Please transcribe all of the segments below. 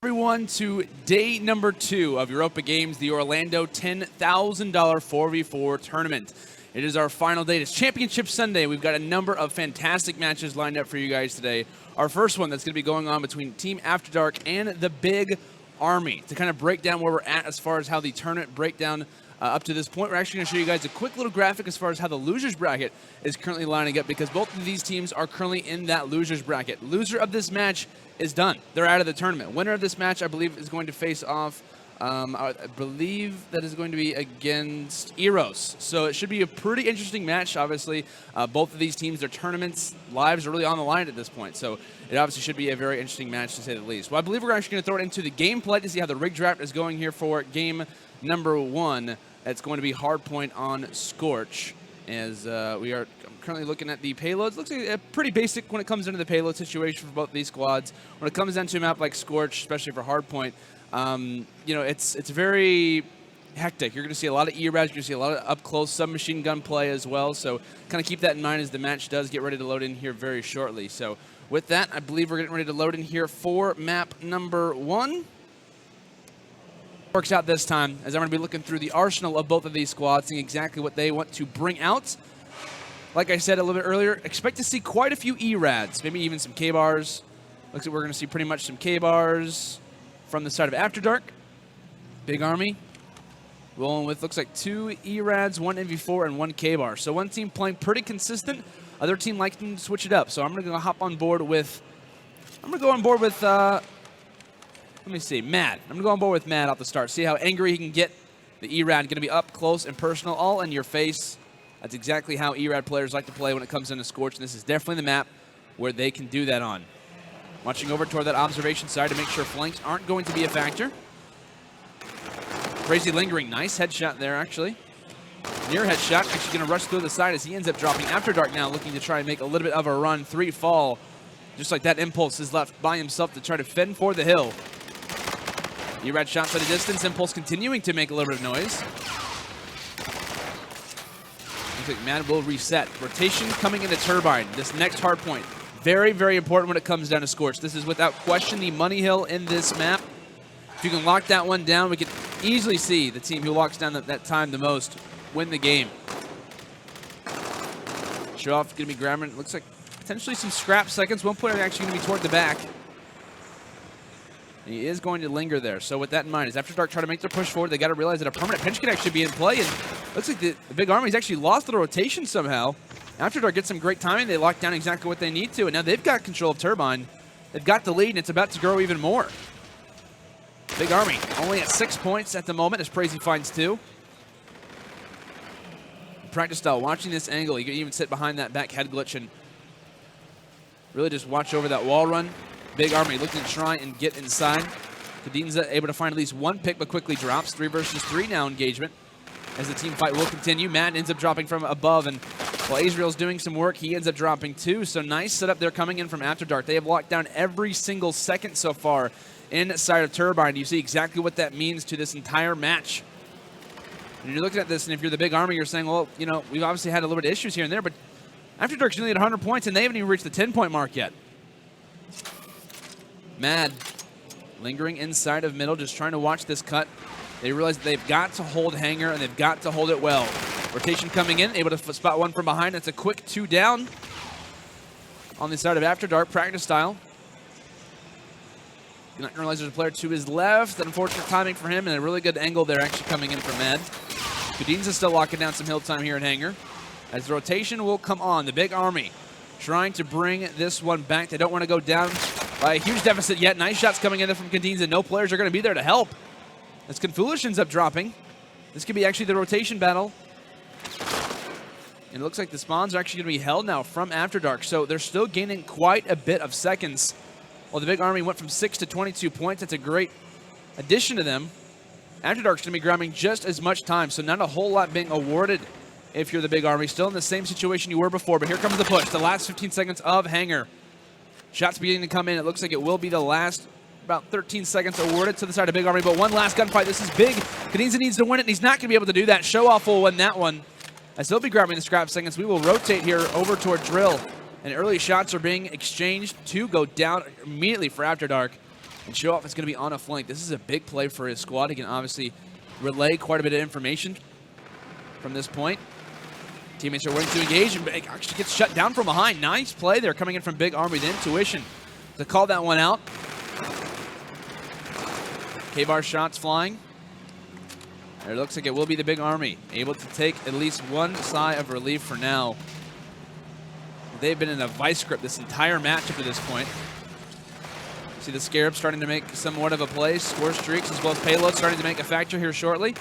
Everyone to day number 2 of Europa Games, the Orlando $10,000 4v4 tournament. It is our final day. It's Championship Sunday. We've got a number of fantastic matches lined up for you guys today. Our first one that's going to be going on between Team AfterDark and TheBigArmy to kind of break down where we're at as far as how the tournament breakdown up to this point. We're actually going to show you guys a quick little graphic as far as how the losers bracket is currently lining up, because both of these teams are currently in that losers bracket. Loser of this match is done. They're out of the tournament. Winner of this match, I believe, is going to face off, I believe that is going to be against Eros. So it should be a pretty interesting match, obviously. Both of these teams, their tournaments, lives are really on the line at this point. So it obviously should be a very interesting match, to say the least. Well, I believe we're actually going to throw it into the gameplay to see how the rig draft is going here for game number 1. It's going to be Hardpoint on Scorch, as we are currently looking at the payloads. Looks like pretty basic when it comes into the payload situation for both these squads. When it comes down to a map like Scorch, especially for Hardpoint, you know, it's very hectic. You're going to see a lot of ERADs. You're going to see a lot of up-close submachine gun play as well. So kind of keep that in mind as the match does get ready to load in here very shortly. So with that, I believe we're getting ready to load in here for map number 1. Works out this time, as I'm going to be looking through the arsenal of both of these squads, seeing exactly what they want to bring out. Like I said a little bit earlier, expect to see quite a few ERADs, maybe even some K-bars. Looks like we're going to see pretty much some K-bars from the side of AfterDark. Big Army rolling with, looks like 2 ERADs, 1 MV4, and 1 K-bar. So one team playing pretty consistent, other team liking to switch it up. So I'm going to hop on board with, let me see, Mad. I'm going to go on board with Mad off the start. See how angry he can get. The ERAD going to be up close and personal, all in your face. That's exactly how ERAD players like to play when it comes into Scorch, and this is definitely the map where they can do that on. Watching over toward that observation side to make sure flanks aren't going to be a factor. Crazy lingering. Nice headshot there, actually. Near headshot. Actually going to rush through the side as he ends up dropping. AfterDark now looking to try and make a little bit of a run. 3 fall. Just like that, Impulse is left by himself to try to fend for the hill. ERAD shots at a distance. Impulse continuing to make a little bit of noise. Looks like Mad will reset. Rotation coming into Turbine. This next hard point. Very, very important when it comes down to Scorch. This is without question the money hill in this map. If you can lock that one down, we can easily see the team who locks down that time the most win the game. Show off going to be grabbing. It looks like potentially some scrap seconds. One player actually going to be toward the back. He is going to linger there. So with that in mind, as AfterDark try to make their push forward, they got to realize that a permanent pinch can actually be in play. And looks like the Big Army's actually lost the rotation somehow. AfterDark gets some great timing. They lock down exactly what they need to. And now they've got control of Turbine. They've got the lead, and it's about to grow even more. Big Army only at 6 points at the moment as Crazy finds 2. Practice style, watching this angle. You can even sit behind that back head glitch and really just watch over that wall run. Big Army looking to try and get inside. Kadinza able to find at least 1 pick, but quickly drops. 3 versus 3 now engagement as the team fight will continue. Matt ends up dropping from above, and while Azrael's doing some work, he ends up dropping 2. So nice setup there coming in from AfterDark. They have locked down every single second so far inside of Turbine. You see exactly what that means to this entire match. And you're looking at this, and if you're the Big Army, you're saying, well, you know, we've obviously had a little bit of issues here and there, but AfterDark's nearly at 100 points, and they haven't even reached the 10-point mark yet. Mad lingering inside of middle, just trying to watch this cut. They realize that they've got to hold Hangar, and they've got to hold it well. Rotation coming in, able to spot 1 from behind. That's a quick 2 down on the side of AfterDark, practice style. You not realize there's a player to his left. Unfortunate timing for him, and a really good angle there actually coming in from Mad. Kudinza still locking down some hill time here in Hangar. As the rotation will come on, the Big Army trying to bring this one back. They don't want to go down by a huge deficit yet. Nice shots coming in there from Kadinza. No players are going to be there to help. As Confoolish ends up dropping. This could be actually the rotation battle. And it looks like the spawns are actually going to be held now from AfterDark. So they're still gaining quite a bit of seconds. While the Big Army went from 6 to 22 points. That's a great addition to them. AfterDark's going to be grabbing just as much time. So not a whole lot being awarded if you're the Big Army. Still in the same situation you were before. But here comes the push. The last 15 seconds of Hangar. Shots beginning to come in. It looks like it will be the last about 13 seconds awarded to the side of Big Army. But one last gunfight. This is big. Kadinza needs to win it, and he's not going to be able to do that. Show Off will win that one. As they'll be grabbing the scrap seconds, we will rotate here over toward Drill. And early shots are being exchanged to go down immediately for AfterDark. And Show Off is going to be on a flank. This is a big play for his squad. He can obviously relay quite a bit of information from this point. Teammates are willing to engage, and actually gets shut down from behind. Nice play there coming in from Big Army. The intuition to call that one out. K-bar shots flying. It looks like it will be the Big Army, able to take at least one sigh of relief for now. They've been in a vice grip this entire match up to this point. See the Scarab starting to make somewhat of a play. Score streaks as well as payload starting to make a factor here shortly.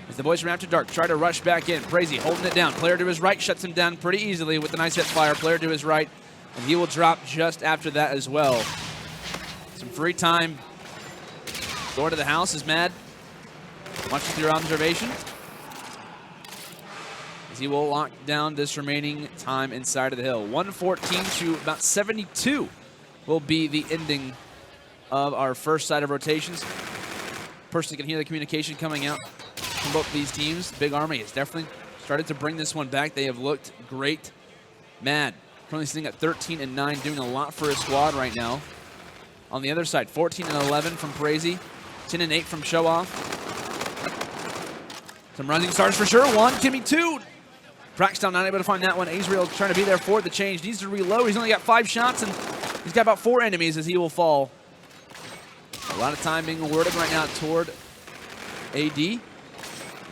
As the boys from AfterDark try to rush back in. Crazy holding it down. Player to his right shuts him down pretty easily with a nice hit fire. Player to his right, and he will drop just after that as well. Some free time. Going to the house is Mad. Watching through observation. As he will lock down this remaining time inside of the hill. 114 to about 72 will be the ending of our first side of rotations. Personally can hear the communication coming out from both these teams. Big Army has definitely started to bring this one back. They have looked great. Mad currently sitting at 13-9, doing a lot for his squad right now. On the other side, 14-11 from Crazy, 10-8 from Show Off. Some rising stars for sure. One, Kimmy, two. Braxtown not able to find that one. Azrael trying to be there for the change. Needs to reload. He's only got 5 shots, and he's got about 4 enemies as he will fall. A lot of time being awarded right now toward AD. And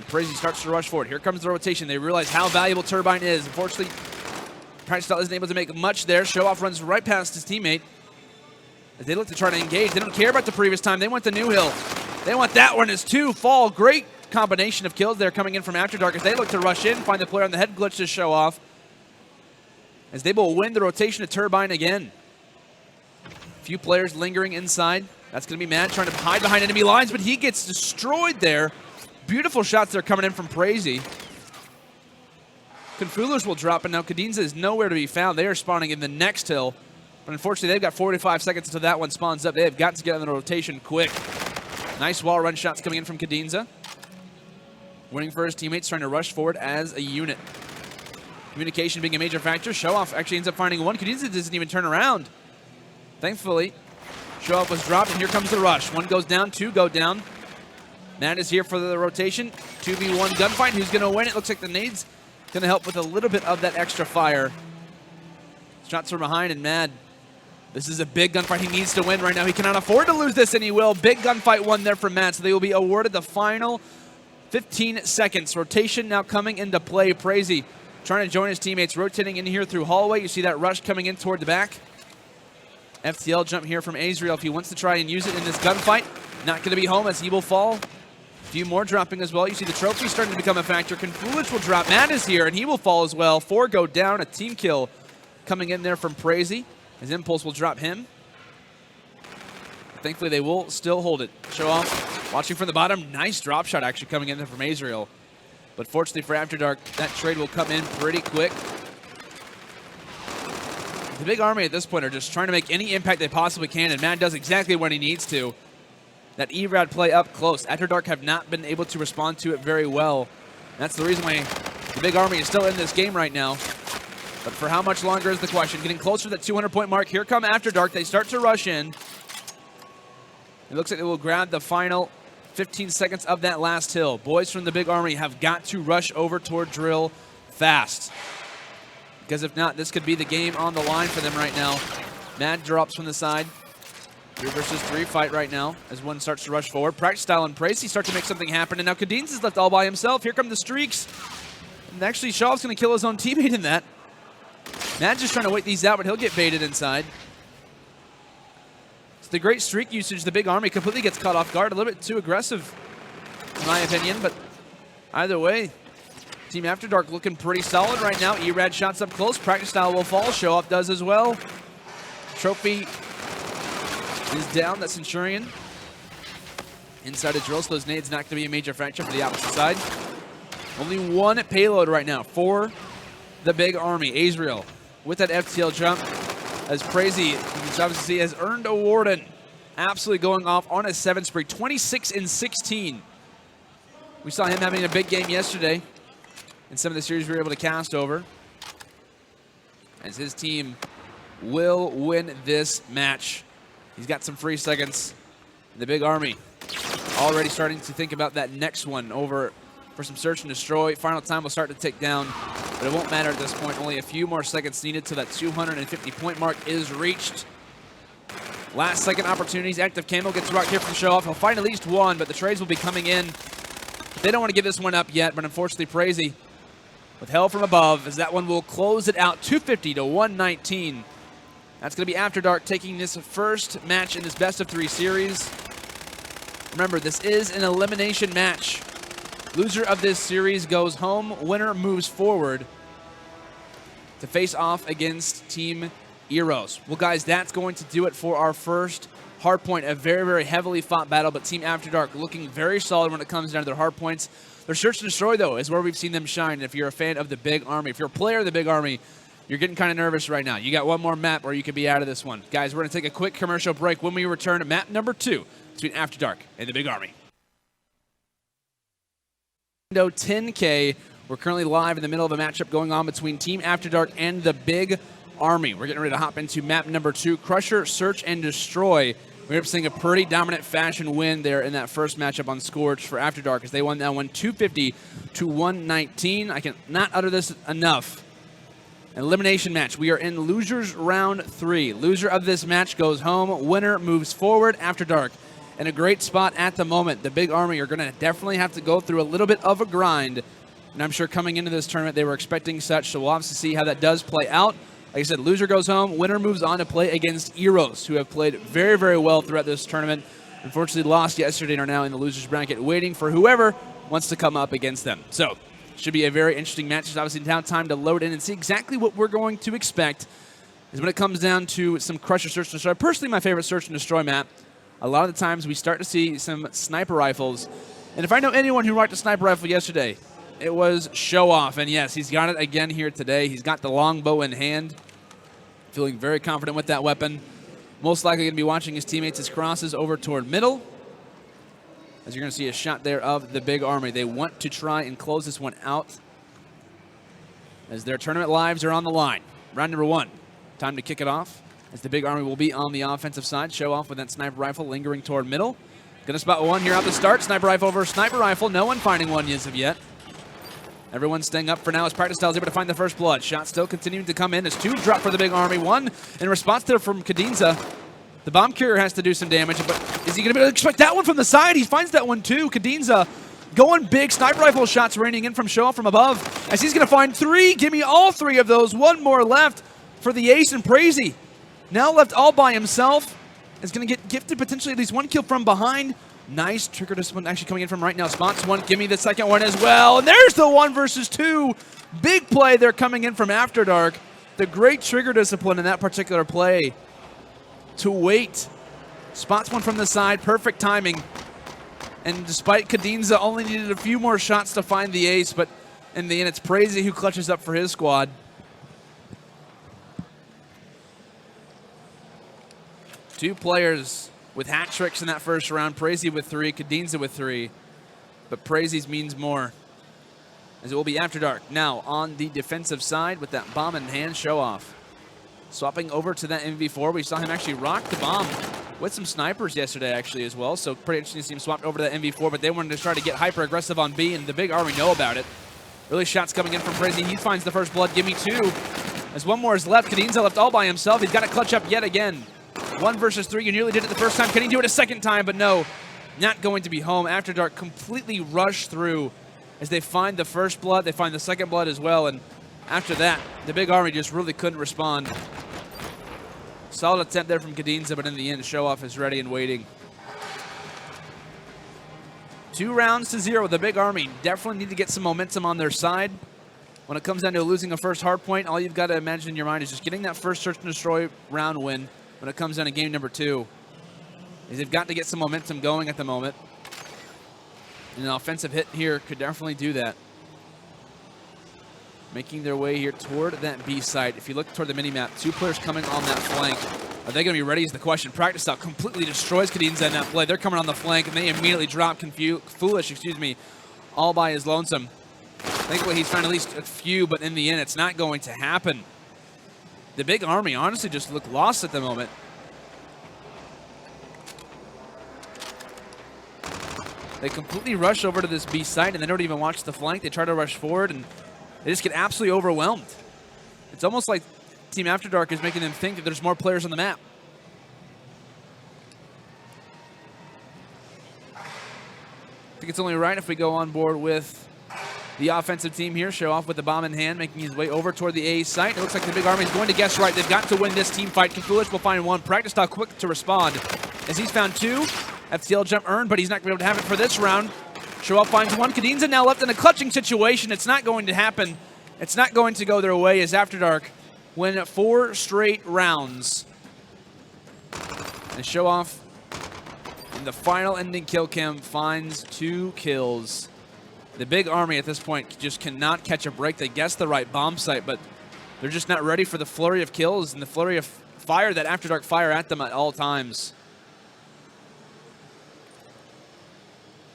Crazy starts to rush forward. Here comes the rotation. They realize how valuable Turbine is. Unfortunately, Braxtown isn't able to make much there. Show Off runs right past his teammate. As they look to try to engage. They don't care about the previous time. They want the new hill. They want that one as 2 fall. Great combination of kills there coming in from AfterDark as they look to rush in, find the player on the head glitch to Show Off. As they will win the rotation of Turbine again. A few players lingering inside. That's going to be Mad trying to hide behind enemy lines, but he gets destroyed there. Beautiful shots there coming in from Crazy. Confulers will drop, and now Kadinza is nowhere to be found. They are spawning in the next hill. But unfortunately, they've got 45 seconds until that one spawns up. They have got to get on the rotation quick. Nice wall run shots coming in from Kadinza. Winning for his teammates, trying to rush forward as a unit. Communication being a major factor. Show Off actually ends up finding one. Kadinza doesn't even turn around. Thankfully, Show Off was dropped, and here comes the rush. 1 goes down, 2 go down. Mad is here for the rotation. 2v1 gunfight. Who's going to win it? Looks like the nade's going to help with a little bit of that extra fire. Shots from behind, and Mad. This is a big gunfight he needs to win right now. He cannot afford to lose this, and he will. Big gunfight won there from Mad, so they will be awarded the final 15 seconds. Rotation now coming into play. Crazy trying to join his teammates, rotating in here through hallway. You see that rush coming in toward the back. FTL jump here from Azrael if he wants to try and use it in this gunfight. Not going to be home as he will fall. A few more dropping as well. You see the trophy starting to become a factor. Confluence will drop. Mad is here, and he will fall as well. 4 go down. A team kill coming in there from Crazy. His Impulse will drop him. Thankfully, they will still hold it. Show Off watching from the bottom. Nice drop shot actually coming in there from Azrael. But fortunately for AfterDark, that trade will come in pretty quick. The Big Army at this point are just trying to make any impact they possibly can, and Mad does exactly what he needs to. That E-Rad play up close. AfterDark have not been able to respond to it very well. That's the reason why the Big Army is still in this game right now. But for how much longer is the question. Getting closer to that 200-point mark. Here come AfterDark. They start to rush in. It looks like they will grab the final 15 seconds of that last hill. Boys from the Big Army have got to rush over toward Drill fast. Because if not, this could be the game on the line for them right now. Mad drops from the side. 3 versus 3 fight right now as one starts to rush forward. Practice Style and Pracy start to make something happen. And now Kadins is left all by himself. Here come the streaks. And actually, Shaw's going to kill his own teammate in that. Mad's just trying to wait these out, but he'll get baited inside. It's the great streak usage. The Big Army completely gets caught off guard. A little bit too aggressive, in my opinion. But either way, Team AfterDark looking pretty solid right now. E-Rad shots up close. Practice Style will fall. Show Up does as well. Trophy is down. That's Centurion. Inside of Drill, so those nades not going to be a major factor for the opposite side. Only 1 payload right now for the Big Army. Azrael with that FTL jump as Crazy, which obviously has earned a Warden. Absolutely going off on a 7 spree. 26-16. We saw him having a big game yesterday in some of the series we were able to cast over. As his team will win this match. He's got some free seconds. The Big Army already starting to think about that next one over for some search and destroy. Final time will start to tick down, but it won't matter at this point. Only a few more seconds needed till that 250-point mark is reached. Last second opportunities. Active Camo gets rocked here from Show Off. He'll find at least one, but the trades will be coming in. They don't want to give this one up yet, but unfortunately Crazy with hell from above, as that one will close it out 250 to 119. That's going to be AfterDark taking this first match in this best-of-3 series. Remember, this is an elimination match. Loser of this series goes home. Winner moves forward to face off against Team Eros. Well, guys, that's going to do it for our first hardpoint. A very, very heavily fought battle, but Team AfterDark looking very solid when it comes down to their hardpoints. Their search and destroy, though, is where we've seen them shine. And if you're a fan of the Big Army, if you're a player of the Big Army, you're getting kind of nervous right now. You got one more map or you could be out of this one. Guys, we're going to take a quick commercial break. When we return to map number 2 between AfterDark and the Big Army. 10K. We're currently live in the middle of a matchup going on between Team AfterDark and the Big Army. We're getting ready to hop into map number 2, Crusher, Search, and Destroy. We ended up seeing a pretty dominant fashion win there in that first matchup on Scorch for AfterDark as they won that one 250 to 119. I cannot utter this enough. An elimination match. We are in losers round 3. Loser of this match goes home. Winner moves forward. AfterDark in a great spot at the moment. The Big Army are going to definitely have to go through a little bit of a grind. And I'm sure coming into this tournament they were expecting such. So we'll obviously see how that does play out. Like I said, loser goes home. Winner moves on to play against Eros, who have played very, very well throughout this tournament. Unfortunately lost yesterday and are now in the losers bracket waiting for whoever wants to come up against them. So should be a very interesting match. It's obviously now time to load in and see exactly what we're going to expect. Is when it comes down to some Crusher, Search, and Destroy. Personally, my favorite Search and Destroy map. A lot of the times we start to see some sniper rifles. And if I know anyone who rocked a sniper rifle yesterday, it was Show Off. And yes, he's got it again here today. He's got the longbow in hand. Feeling very confident with that weapon. Most likely going to be watching his teammates as crosses over toward middle. As you're going to see a shot there of the Big Army. They want to try and close this one out as their tournament lives are on the line. Round number 1. Time to kick it off as the Big Army will be on the offensive side. Show Off with that sniper rifle lingering toward middle. Going to spot one here at the start. Sniper rifle over sniper rifle. No one finding one as of yet. Everyone's staying up for now as Practice Style is able to find the first blood. Shots still continuing to come in as 2 drop for the Big Army. 1 in response there from Kadinza. The bomb carrier has to do some damage, but is he going to be able to expect that one from the side? He finds that one too. Kadinza going big. Sniper rifle shots raining in from Show Off from above as he's going to find 3. Give me all 3 of those. 1 more left for the ace and Crazy. Now left all by himself. Is going to get gifted potentially at least 1 kill from behind. Nice trigger discipline actually coming in from right now. Spots 1. Give me the second one as well. And there's the 1 versus 2. Big play there coming in from AfterDark. The great trigger discipline in that particular play to wait. Spots 1 from the side. Perfect timing. And despite Kadinza only needed a few more shots to find the ace, but in the end it's Crazy who clutches up for his squad. Two players with hat tricks in that first round. Crazy with 3, Kadinza with 3. But Crazy's means more, as it will be AfterDark now on the defensive side with that bomb in hand. Show Off swapping over to that MV4. We saw him actually rock the bomb with some snipers yesterday actually as well. So pretty interesting to see him swapped over to that MV4, but they wanted to try to get hyper aggressive on B, and the Big Army know about it. Early shots coming in from Crazy. He finds the first blood. Give me 2. As 1 more is left. Kadinza left all by himself. He's got to clutch up yet again. 1 versus 3. You nearly did it the first time. Can he do it a second time? But no, not going to be home. AfterDark completely rush through as they find the first blood. They find the second blood as well. And after that, the Big Army just really couldn't respond. Solid attempt there from Kadinza, but in the end, Show Off is ready and waiting. 2 rounds to 0. The Big Army definitely need to get some momentum on their side. When it comes down to losing a first hard point, all you've got to imagine in your mind is just getting that first Search and Destroy round win. When it comes down to game number 2, is they've got to get some momentum going at the moment. And an offensive hit here could definitely do that. Making their way here toward that B site. If you look toward the mini-map, 2 players coming on that flank. Are they going to be ready is the question. Practice Style completely destroys Kadinza in that play. They're coming on the flank, and they immediately drop Foolish, all by his lonesome. Thankfully, he's found at least a few, but in the end, it's not going to happen. The Big Army honestly just look lost at the moment. They completely rush over to this B site, and they don't even watch the flank. They try to rush forward, and they just get absolutely overwhelmed. It's almost like Team AfterDark is making them think that there's more players on the map. I think it's only right if we go on board with the offensive team here. Show off with the bomb in hand, making his way over toward the A site. It looks like the Big Army is going to guess right. They've got to win this team fight. Kakulich will find one. Practice style quick to respond as he's found two. FTL jump earned, but he's not going to be able to have it for this round. Show off finds one. Kadinza now left in a clutching situation. It's not going to happen. It's not going to go their way as AfterDark win 4 straight rounds. And Show off in the final ending kill cam finds 2 kills. The Big Army at this point just cannot catch a break. They guessed the right bomb site, but they're just not ready for the flurry of kills and the flurry of fire that AfterDark fire at them at all times.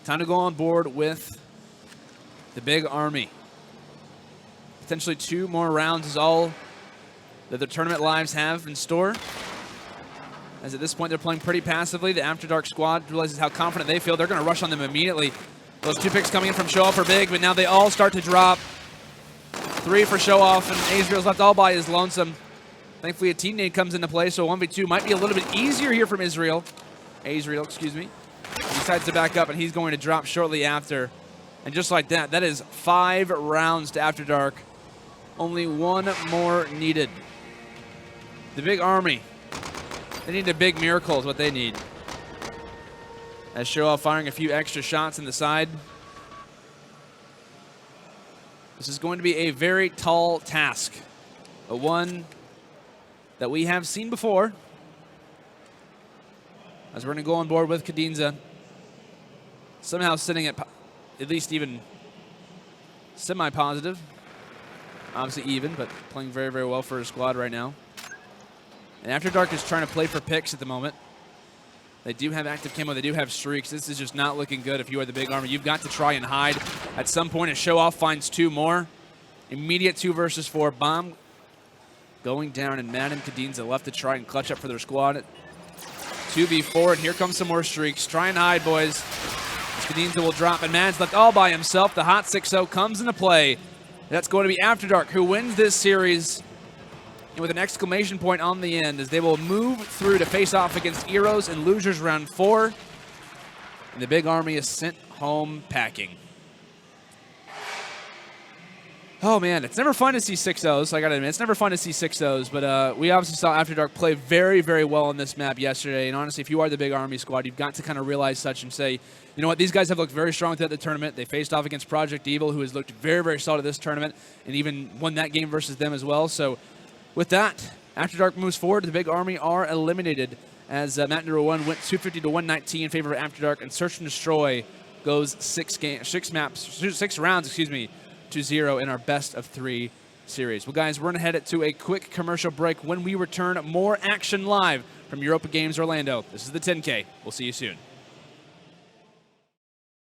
Time to go on board with the Big Army. Potentially 2 more rounds is all that the tournament lives have in store. As at this point, they're playing pretty passively. The AfterDark squad realizes how confident they feel. They're going to rush on them immediately. Those 2 picks coming in from Show Off are big, but now they all start to drop. 3 for Show Off, and Azrael's left all by his lonesome. Thankfully, a teammate comes into play, so 1v2 might be a little bit easier here from Azrael, excuse me. He decides to back up, and he's going to drop shortly after. And just like that, that is 5 rounds to AfterDark. Only 1 more needed. The Big Army, they need a big miracle is what they need. As Show Off firing a few extra shots in the side. This is going to be a very tall task. But one that we have seen before. As we're going to go on board with Kadinza. Somehow sitting at least even semi-positive. Obviously even, but playing very, very well for his squad right now. And AfterDark is trying to play for picks at the moment. They do have active camo. They do have streaks. This is just not looking good if you are the Big Army. You've got to try and hide. At some point, a Show Off finds 2 more. Immediate 2 versus 4. Bomb going down, and Matt and Kadinza left to try and clutch up for their squad. 2v4, and here comes some more streaks. Try and hide, boys. Kadinza will drop, and Mad's left all by himself. The hot 6-0 comes into play. That's going to be AfterDark who wins this series. And with an exclamation point on the end as they will move through to face off against Eros in losers round 4. And the Big Army is sent home packing. Oh man, it's never fun to see 6-0s, I gotta admit. It's never fun to see 6-0s, but we obviously saw AfterDark play very, very well on this map yesterday. And honestly, if you are the Big Army squad, you've got to kind of realize such and say, you know what, these guys have looked very strong throughout the tournament. They faced off against Project Evil, who has looked very, very solid this tournament, and even won that game versus them as well. So with that, AfterDark moves forward. The Big Army are eliminated as Map number 1 went 250 to 119 in favor of AfterDark, and Search and Destroy goes 6 rounds, to 0 in our best of 3 series. Well, guys, we're going to head it to a quick commercial break. When we return, more action live from Europa Games Orlando. This is the 10K. We'll see you soon.